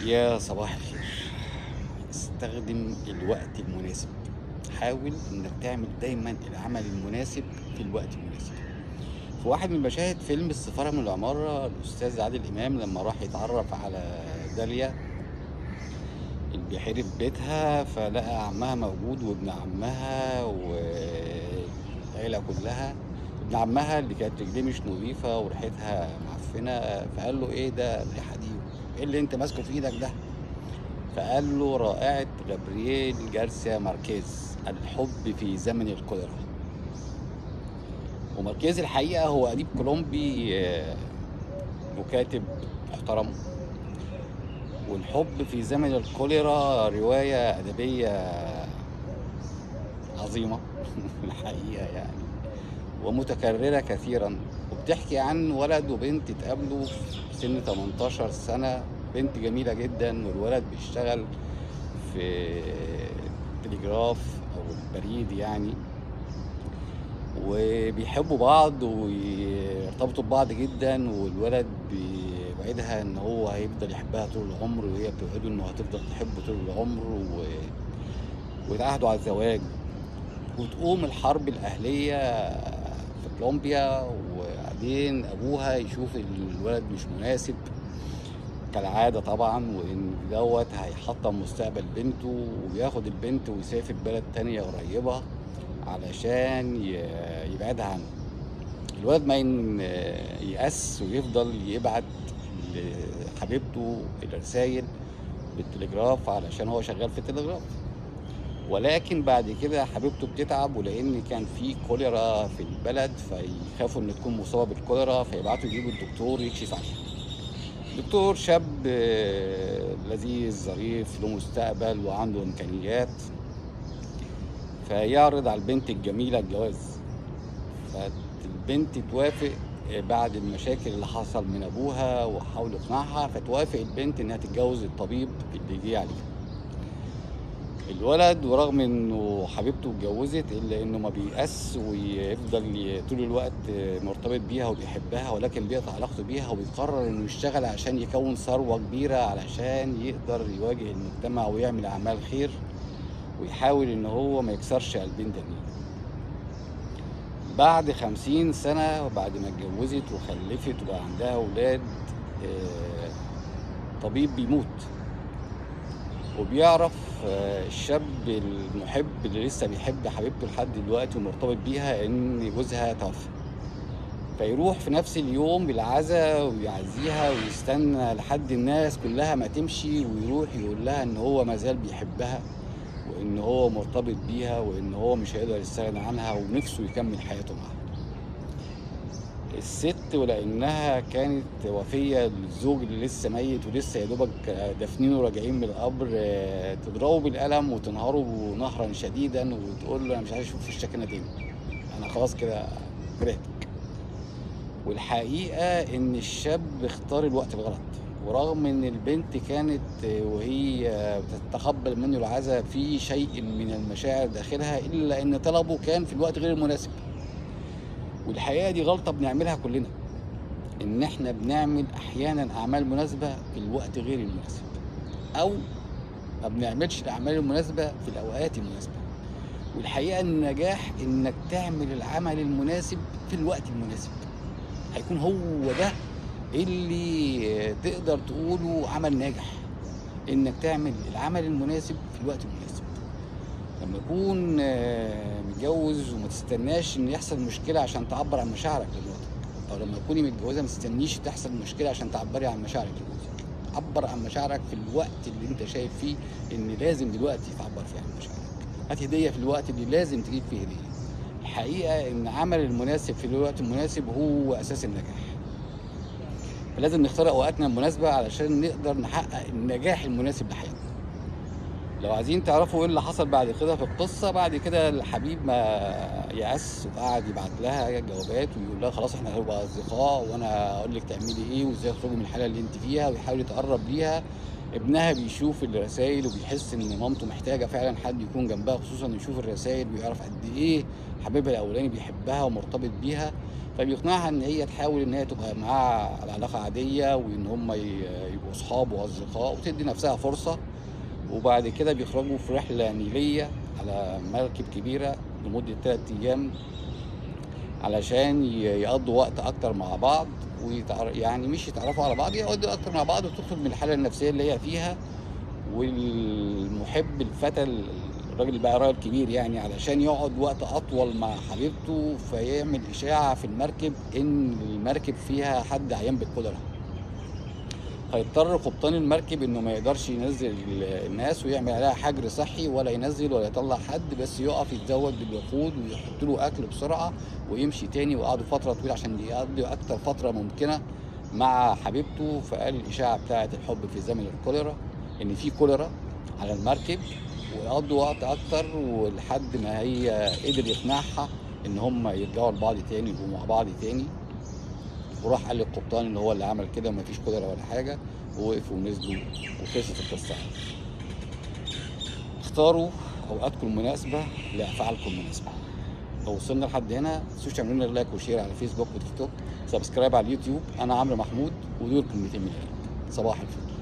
يا صباح الخير. استخدم الوقت المناسب. حاول انك تعمل دايما العمل المناسب في الوقت المناسب. في واحد من مشاهد فيلم السفارة من العمارة، الأستاذ عادل إمام لما راح يتعرف على داليا اللي بيحارب بيتها، فلقى عمها موجود وابن عمها والعيلة كلها. ابن عمها اللي كانت رجليه مش نظيفة وريحتها معفنة، فقال له ايه ده الريحة دي؟ ايه اللي انت ماسكه في ايدك ده؟ فقال له رائعة غابرييل جارسيا ماركيز، الحب في زمن القدرة. وماركيز الحقيقة هو أديب كولومبي، وكاتب محترم. والحب في زمن الكوليرا رواية أدبية عظيمة الحقيقة يعني، ومتكررة كثيرا، وبتحكي عن ولد وبنت اتقابلوا في سن 18 سنة. بنت جميلة جدا والولد بيشتغل في تليجراف أو البريد يعني، وبيحبوا بعض ويرتبطوا ببعض جدا، والولد بيوعدها ان هو هيفضل يحبها طول العمر، وهي بتوعده انه هتفضل تحبه طول العمر ويتعهدوا على الزواج. وتقوم الحرب الأهلية في كولومبيا، وبعدين أبوها يشوف الولد مش مناسب كالعادة طبعا، وإن دوت هيحطم مستقبل بنته، وياخد البنت ويسافر بلد تانية قريبة علشان يبعدها عنه. الولد ما ييأس ويفضل يبعت لحبيبته الرسايل بالتلجراف علشان هو شغال في التلجراف. ولكن بعد كده حبيبته بتتعب، ولان كان في كوليرا في البلد فيخافوا ان تكون مصابه بالكوليرا، فيبعتوا يجيبوا الدكتور يكشف عليها. دكتور شاب لذيذ ظريف له مستقبل وعنده امكانيات، فيعرض على البنت الجميله الجواز. فالبنت توافق بعد المشاكل اللي حصل من ابوها وحاول يقنعها، فتوافق البنت انها تتجوز الطبيب اللي جه عليها. الولد ورغم انه حبيبته اتجوزت الا انه ما بيأس، ويفضل طول الوقت مرتبط بيها وبيحبها، ولكن بيقطع علاقته بيها وبيقرر انه يشتغل عشان يكون ثروة كبيرة علشان يقدر يواجه المجتمع ويعمل اعمال خير، ويحاول ان هو ما يكسرش قلبين تانيين. بعد 50 سنة وبعد ما اتجوزت وخلفت وبقى عندها اولاد، طبيب بيموت، وبيعرف الشاب المحب اللي لسه بيحب حبيبته لحد دلوقتي ومرتبط بيها ان جوزها توفى. فيروح في نفس اليوم العزا ويعزيها ويستنى لحد الناس كلها ما تمشي، ويروح يقول لها ان هو مازال بيحبها وان هو مرتبط بيها وان هو مش هيقدر يستغنى عنها ونفسه يكمل حياته معاها. الست ولانها كانت وفيه للزوج اللي لسه ميت ولسه يا دوبك دافنينه راجعين من القبر، تضربه بالقلم وتنهره نهرا شديدا وتقول له انا مش عايز اشوف وشك هنا تاني، انا خلاص كده كرهتك. والحقيقه ان الشاب اختار الوقت الغلط، ورغم ان البنت كانت وهي بتتقبل منه العزاء في شيء من المشاعر داخلها، الا ان طلبه كان في الوقت غير المناسب. والحقيقه دي غلطه بنعملها كلنا، ان احنا بنعمل احيانا اعمال مناسبه في الوقت غير المناسب، او ما بنعملش الاعمال المناسبه في الاوقات المناسبه. والحقيقه النجاح انك تعمل العمل المناسب في الوقت المناسب، هيكون هو ده اللي تقدر تقوله عمل ناجح. انك تعمل العمل المناسب في الوقت المناسب. لما تكون متجوز وما تستناش ان يحصل مشكله عشان تعبر عن مشاعرك لمراتك، او لما تكوني متجوزه ما تستنيش تحصل مشكله عشان تعبري عن مشاعرك لجوزك. عبر عن مشاعرك في الوقت اللي انت شايف فيه ان لازم دلوقتي تعبر فيه عن مشاعرك. هات هديه في الوقت اللي لازم تجيب فيه هديه. الحقيقه ان عمل المناسب في الوقت المناسب هو اساس النجاح. فلازم نختار اوقاتنا المناسبه علشان نقدر نحقق النجاح المناسب لحياتنا. لو عايزين تعرفوا ايه اللي حصل بعد كده في القصه، بعد كده الحبيب ما يأس وقعد يبعت لها جوابات ويقول لها خلاص احنا هنبقى اصدقاء، وانا اقول لك تعملي ايه وازاي تخرجي من الحاله اللي انت فيها، ويحاول يتقرب ليها. ابنها بيشوف الرسائل وبيحس ان مامته محتاجه فعلا حد يكون جنبها، خصوصا يشوف الرسائل ويعرف قد ايه حبيبها الاولاني بيحبها ومرتبط بيها. فبيقنعها ان هي تحاول ان هي تبقى معاه على علاقه عاديه، وان هم يبقوا اصحاب واصدقاء، وتدي نفسها فرصه. وبعد كده بيخرجوا في رحله نيليه على مركب كبيره لمده 3 ايام، علشان يقضوا وقت اكتر مع بعض، يعني مش يتعرفوا على بعض، يقعدوا اكتر مع بعض، وتخرج من الحاله النفسيه اللي هي فيها. والمحب الفتى الراجل بقى راجل كبير يعني، علشان يقعد وقت اطول مع حبيبته، فيعمل اشاعه في المركب ان المركب فيها حد عيان بالكوليرا. هيضطر قبطان المركب انه ما يقدرش ينزل الناس ويعمل عليها حجر صحي، ولا ينزل ولا يطلع حد، بس يقف يتزود بالوقود ويحط له اكل بسرعه ويمشي تاني. وقعدوا فتره طويله عشان يقضي اكتر فتره ممكنه مع حبيبته. فقال الاشاعه بتاعه الحب في زمن الكوليرا ان في كوليرا على المركب، ويقضوا وقت اكتر، ولحد ما هي قدر يقنعها ان هم يرجعوا لبعض تاني، يبقوا مع بعض تاني. وراح قال للقبطان ان هو اللي عمل كده ومفيش كوليرا ولا حاجه، ووقفوا ونزلوا وخلصت القصه. اختاروا اوقاتكم المناسبه لافعالكم المناسبه. لو وصلنا لحد هنا، متنسوش تعملوا لنا لايك وشير على فيسبوك وتيك توك، سبسكرايب على اليوتيوب. انا عمرو محمود، ودول كلمتين من القلب. صباح الفل.